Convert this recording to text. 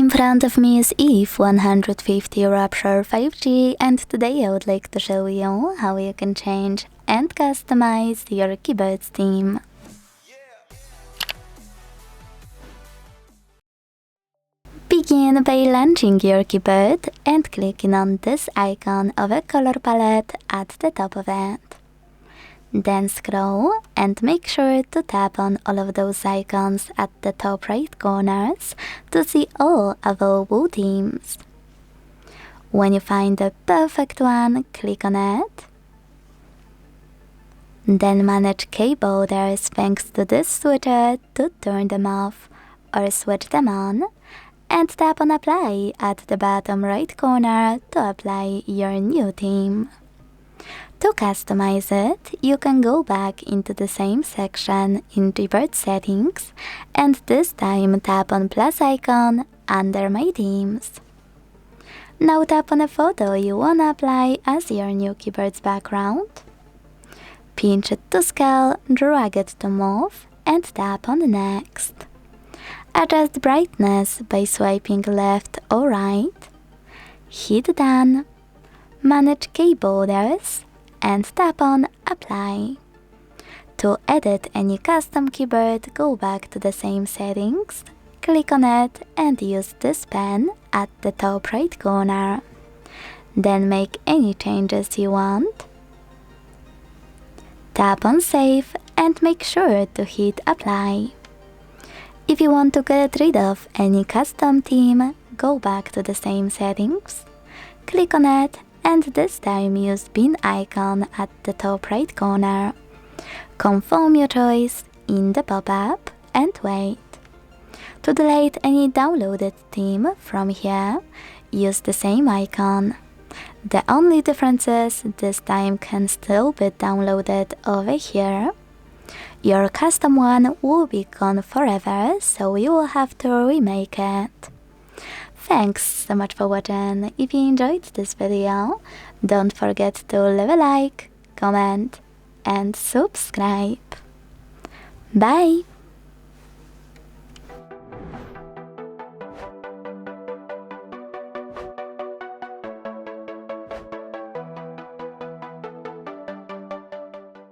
In front of me is iiiF150 Raptor 5G, and today I would like to show you how you can change and customize your keyboard's theme. Begin by launching your keyboard and clicking on this icon of a color palette at the top of it. Then scroll and make sure to tap on all of those icons at the top right corners to see all available themes. When you find the perfect one, click on it. Then manage keyboarders thanks to this switcher to turn them off or switch them on, and tap on Apply at the bottom right corner to apply your new theme. To customize it, you can go back into the same section in keyboard settings and this time tap on plus icon under my themes. Now tap on a photo you wanna apply as your new keyboard's background. Pinch it to scale, drag it to move, and tap on next. Adjust brightness by swiping left or right. Hit done. Manage keyboarders and tap on Apply. To edit any custom keyboard, go back to the same settings, click on it and use this pen at the top right corner. Then make any changes you want. Tap on Save and make sure to hit Apply. If you want to get rid of any custom theme, go back to the same settings, click on it, and this time use bin icon at the top right corner. Confirm your choice in the pop-up and wait. To delete any downloaded theme from here, use the same icon. The only difference is this time can still be downloaded over here. Your custom one will be gone forever, so you will have to remake it. Thanks so much for watching. If you enjoyed this video, don't forget to leave a like, comment and subscribe. Bye!